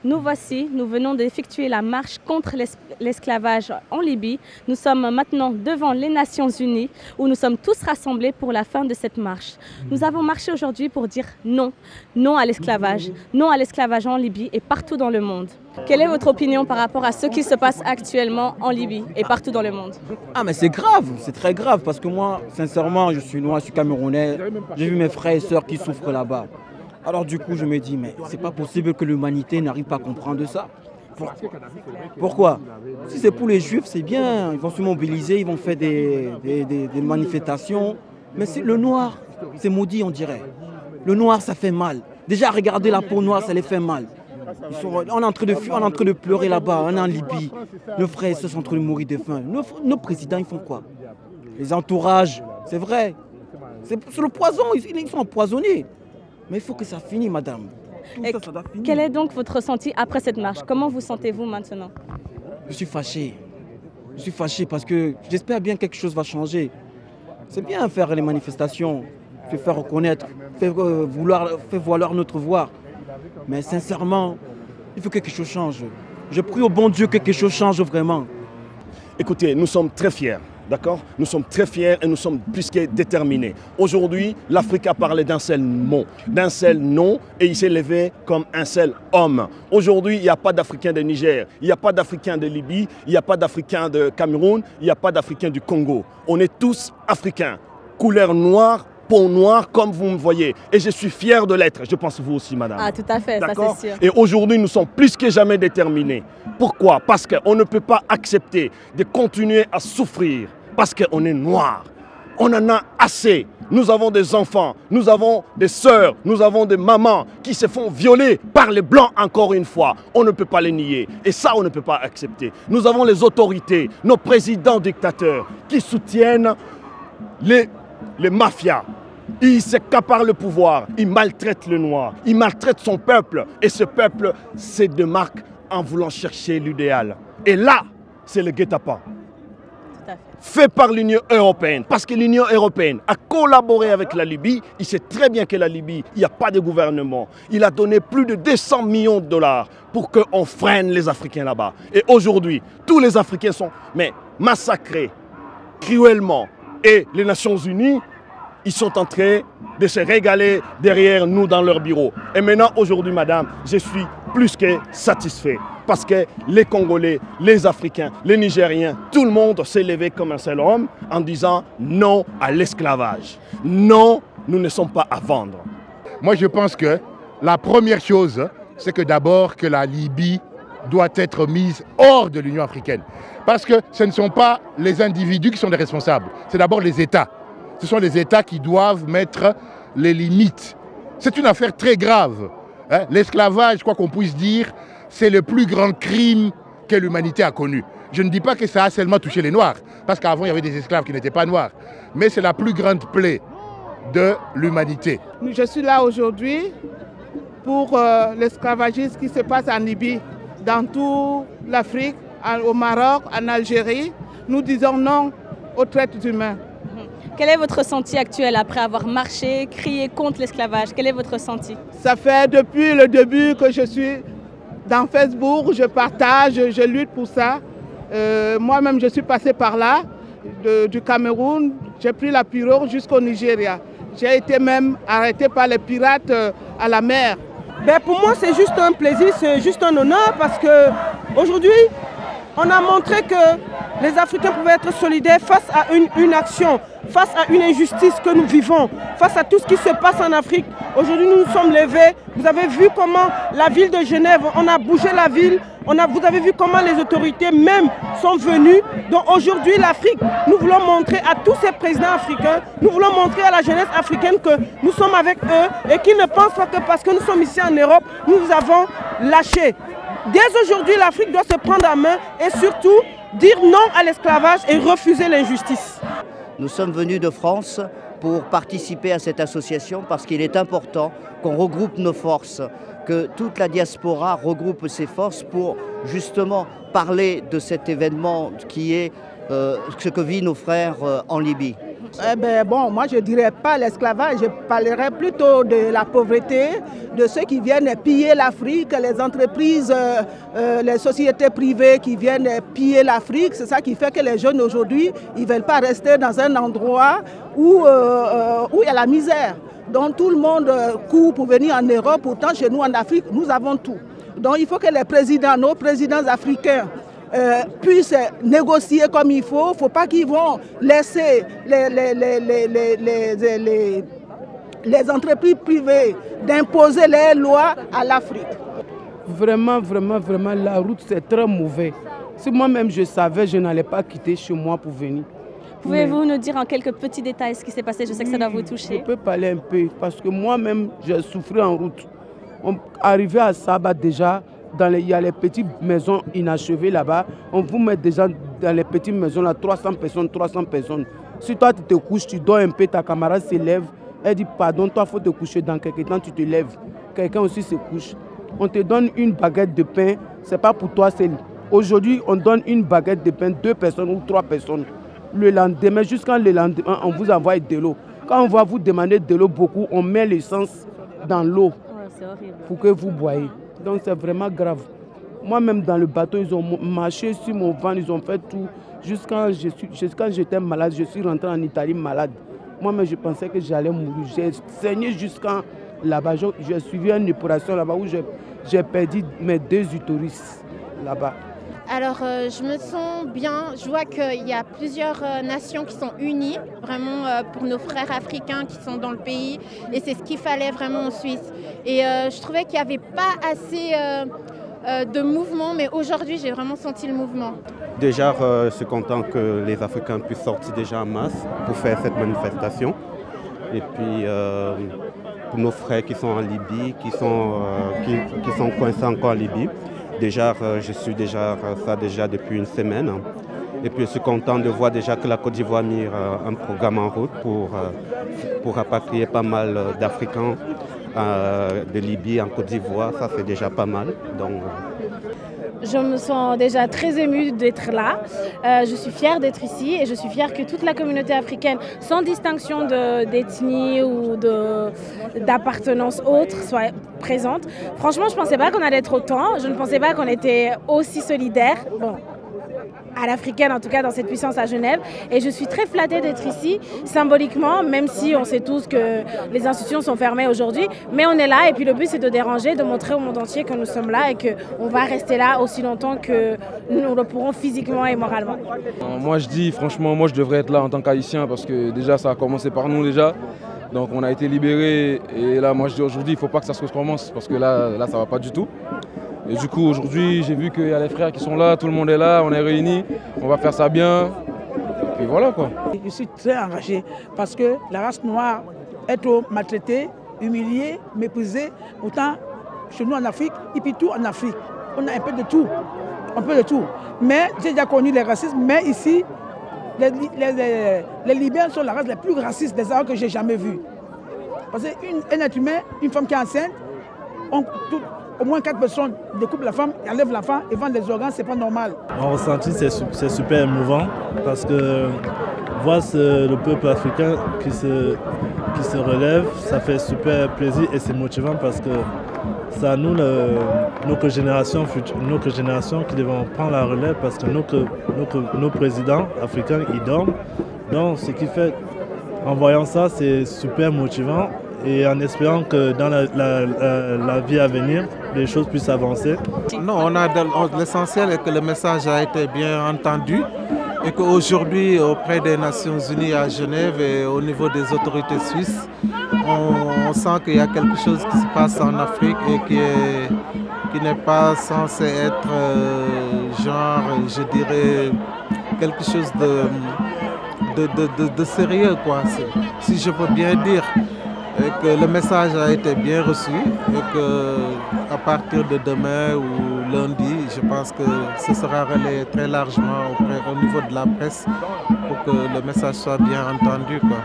Nous voici, nous venons d'effectuer la marche contre l'esclavage en Libye. Nous sommes maintenant devant les Nations Unies où nous sommes tous rassemblés pour la fin de cette marche. Nous avons marché aujourd'hui pour dire non, non à l'esclavage en Libye et partout dans le monde. Quelle est votre opinion par rapport à ce qui se passe actuellement en Libye et partout dans le monde? Ah mais c'est grave, c'est très grave parce que moi, sincèrement, je suis noir, je suis camerounais, j'ai vu mes frères et sœurs qui souffrent là-bas. Alors du coup, je me dis, mais c'est pas possible que l'humanité n'arrive pas à comprendre ça. Pourquoi? Si c'est pour les juifs, c'est bien, ils vont se mobiliser, ils vont faire des manifestations. Mais c'est le noir, c'est maudit on dirait. Le noir, ça fait mal. Déjà, regarder la peau noire, ça les fait mal. On est en train de pleurer là-bas, on est en Libye. Nos frères et sœurs sont en train de mourir de faim. Nos présidents, ils font quoi? Les entourages, c'est vrai. C'est le poison, ils sont empoisonnés. Mais il faut que ça finisse, madame. Ça doit finir. Quel est donc votre ressenti après cette marche? Comment vous sentez-vous maintenant? Je suis fâché. Je suis fâché parce que j'espère bien que quelque chose va changer. C'est bien faire les manifestations, faire reconnaître, faire valoir notre voix. Mais sincèrement, il faut que quelque chose change. Je prie au bon Dieu que quelque chose change vraiment. Écoutez, nous sommes très fiers. D'accord? Nous sommes très fiers et nous sommes plus que déterminés. Aujourd'hui, l'Afrique a parlé d'un seul mot, d'un seul nom, et il s'est levé comme un seul homme. Aujourd'hui, il n'y a pas d'Africains de Niger, il n'y a pas d'Africains de Libye, il n'y a pas d'Africains de Cameroun, il n'y a pas d'Africains du Congo. On est tous Africains, couleur noire, peau noire, comme vous me voyez. Et je suis fier de l'être. Je pense vous aussi, madame. Ah, tout à fait, ça c'est sûr. Et aujourd'hui, nous sommes plus que jamais déterminés. Pourquoi? Parce qu'on ne peut pas accepter de continuer à souffrir. Parce qu'on est noir. On en a assez. Nous avons des enfants, nous avons des sœurs, nous avons des mamans qui se font violer par les blancs encore une fois. On ne peut pas les nier. Et ça, on ne peut pas accepter. Nous avons les autorités, nos présidents dictateurs qui soutiennent les mafias. Ils s'accaparent le pouvoir, ils maltraitent le noir, ils maltraitent son peuple. Et ce peuple se démarque en voulant chercher l'idéal. Et là, c'est le guet-apens. Fait par l'Union européenne, parce que l'Union européenne a collaboré avec la Libye. Il sait très bien que la Libye, il n'y a pas de gouvernement. Il a donné plus de 200 millions de dollars pour qu'on freine les Africains là-bas. Et aujourd'hui, tous les Africains sont massacrés cruellement. Et les Nations Unies, ils sont en train de se régaler derrière nous dans leur bureau. Et maintenant, aujourd'hui, madame, je suis plus que satisfait. Parce que les Congolais, les Africains, les Nigériens, tout le monde s'est levé comme un seul homme en disant non à l'esclavage. Non, nous ne sommes pas à vendre. Moi, je pense que la première chose, c'est que d'abord que la Libye doit être mise hors de l'Union africaine. Parce que ce ne sont pas les individus qui sont les responsables, c'est d'abord les États. Ce sont les États qui doivent mettre les limites. C'est une affaire très grave. Hein? L'esclavage, quoi qu'on puisse dire, c'est le plus grand crime que l'humanité a connu. Je ne dis pas que ça a seulement touché les Noirs, parce qu'avant il y avait des esclaves qui n'étaient pas noirs. Mais c'est la plus grande plaie de l'humanité. Je suis là aujourd'hui pour l'esclavagisme qui se passe en Libye, dans toute l'Afrique, au Maroc, en Algérie. Nous disons non aux traites humains. Quel est votre ressenti actuel après avoir marché, crié contre l'esclavage? Quel est votre ressenti? Ça fait depuis le début que je suis dans Facebook, je partage, je lutte pour ça. Moi-même, je suis passé par là, du Cameroun. J'ai pris la pirogue jusqu'au Nigeria. J'ai été même arrêté par les pirates à la mer. Ben pour moi, c'est juste un plaisir, c'est juste un honneur parce qu'aujourd'hui, on a montré que les Africains pouvaient être solidaires face à une action, face à une injustice que nous vivons, face à tout ce qui se passe en Afrique. Aujourd'hui, nous nous sommes levés. Vous avez vu comment la ville de Genève, on a bougé la ville. Vous avez vu comment les autorités même sont venues. Donc aujourd'hui, l'Afrique, nous voulons montrer à tous ces présidents africains, nous voulons montrer à la jeunesse africaine que nous sommes avec eux et qu'ils ne pensent pas que parce que nous sommes ici en Europe, nous nous avons lâché. Dès aujourd'hui, l'Afrique doit se prendre en main et surtout dire non à l'esclavage et refuser l'injustice. Nous sommes venus de France pour participer à cette association parce qu'il est important qu'on regroupe nos forces, que toute la diaspora regroupe ses forces pour justement parler de cet événement qui est ce que vivent nos frères en Libye. Eh ben, bon, moi je ne dirais pas l'esclavage, je parlerais plutôt de la pauvreté, de ceux qui viennent piller l'Afrique, les entreprises, les sociétés privées qui viennent piller l'Afrique. C'est ça qui fait que les jeunes aujourd'hui, ils ne veulent pas rester dans un endroit où il y a la misère. Donc tout le monde court pour venir en Europe, pourtant chez nous en Afrique, nous avons tout. Donc il faut que les présidents, nos présidents africains, puissent négocier comme il faut. Il ne faut pas qu'ils vont laisser les entreprises privées d'imposer les lois à l'Afrique. Vraiment, la route c'est très mauvais. Si moi-même je savais, je n'allais pas quitter chez moi pour venir. Pouvez-vous nous dire en quelques petits détails ce qui s'est passé? Je sais que ça doit vous toucher. Je peux parler un peu parce que moi-même j'ai souffert en route. Arrivé à Saba déjà, il y a les petites maisons inachevées là-bas. On vous met déjà dans les petites maisons là, 300 personnes. Si toi tu te couches, tu dors un peu, ta camarade se lève, elle dit pardon, toi il faut te coucher, dans quelques temps tu te lèves. Quelqu'un aussi se couche. On te donne une baguette de pain, c'est pas pour toi seul. Aujourd'hui, on donne une baguette de pain, 2 personnes ou 3 personnes. Le lendemain, jusqu'à le lendemain, on vous envoie de l'eau. Quand on va vous demander de l'eau beaucoup, on met l'essence dans l'eau pour que vous boiez. Donc c'est vraiment grave. Moi-même dans le bateau, ils ont marché sur mon ventre, ils ont fait tout. Jusqu'à j'étais malade, je suis rentré en Italie malade. Moi-même, je pensais que j'allais mourir. J'ai saigné jusqu'à là-bas. J'ai suivi une opération là-bas où j'ai perdu mes 2 utérus là-bas. Alors je me sens bien, je vois qu'il y a plusieurs nations qui sont unies vraiment pour nos frères africains qui sont dans le pays et c'est ce qu'il fallait vraiment en Suisse. Et je trouvais qu'il n'y avait pas assez de mouvement, mais aujourd'hui j'ai vraiment senti le mouvement. Déjà je suis content que les Africains puissent sortir déjà en masse pour faire cette manifestation. Et puis pour nos frères qui sont en Libye, qui sont coincés encore en Libye. Déjà, je suis déjà depuis une semaine. Et puis je suis content de voir déjà que la Côte d'Ivoire a mis un programme en route pour rapatrier pas mal d'Africains de Libye en Côte d'Ivoire. Ça c'est déjà pas mal. Donc, je me sens déjà très émue d'être là. Je suis fière d'être ici et je suis fière que toute la communauté africaine, sans distinction d'ethnie ou d'appartenance autre, soit présente. Franchement, je ne pensais pas qu'on allait être autant. Je ne pensais pas qu'on était aussi solidaires. Bon, à l'africaine, en tout cas dans cette puissance à Genève. Et je suis très flattée d'être ici, symboliquement, même si on sait tous que les institutions sont fermées aujourd'hui. Mais on est là et puis le but c'est de déranger, de montrer au monde entier que nous sommes là et qu'on va rester là aussi longtemps que nous le pourrons physiquement et moralement. Moi je dis, franchement, moi je devrais être là en tant qu'haïtien parce que déjà ça a commencé par nous déjà. Donc on a été libérés et là moi je dis aujourd'hui il ne faut pas que ça se recommence parce que là ça ne va pas du tout. Et du coup aujourd'hui j'ai vu qu'il y a les frères qui sont là, tout le monde est là, on est réunis, on va faire ça bien. Et voilà quoi. Je suis très enragé parce que la race noire est trop maltraitée, humiliée, méprisée. Pourtant chez nous en Afrique, et puis tout en Afrique, on a un peu de tout. Mais j'ai déjà connu les racismes, mais ici, les Libyens sont la race la plus raciste des Arabes que j'ai jamais vue. Parce qu'un être humain, une femme qui est enceinte, au moins 4 personnes découpent la femme, enlèvent l'enfant et vendent les organes, c'est pas normal. Mon ressenti, c'est super émouvant parce que voir le peuple africain qui se relève, ça fait super plaisir et c'est motivant parce que c'est à nous, notre génération qui devons prendre la relève parce que nos présidents africains, ils dorment. Donc ce qui fait, en voyant ça, c'est super motivant. Et en espérant que dans la vie à venir, les choses puissent avancer. Non, l'essentiel est que le message a été bien entendu et qu'aujourd'hui, auprès des Nations Unies à Genève et au niveau des autorités suisses, on sent qu'il y a quelque chose qui se passe en Afrique et qui n'est pas censé être genre, je dirais, quelque chose de sérieux, quoi, si je peux bien dire. Et que le message a été bien reçu et qu'à partir de demain ou lundi, je pense que ce sera relayé très largement au niveau de la presse pour que le message soit bien entendu, quoi.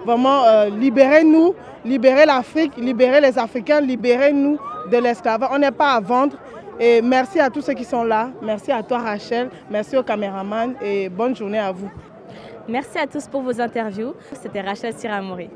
Vraiment, libérez-nous, libérez l'Afrique, libérez les Africains, libérez-nous de l'esclavage. On n'est pas à vendre. Et merci à tous ceux qui sont là. Merci à toi Rachel, merci aux caméramans et bonne journée à vous. Merci à tous pour vos interviews. C'était Rachel Siramouri.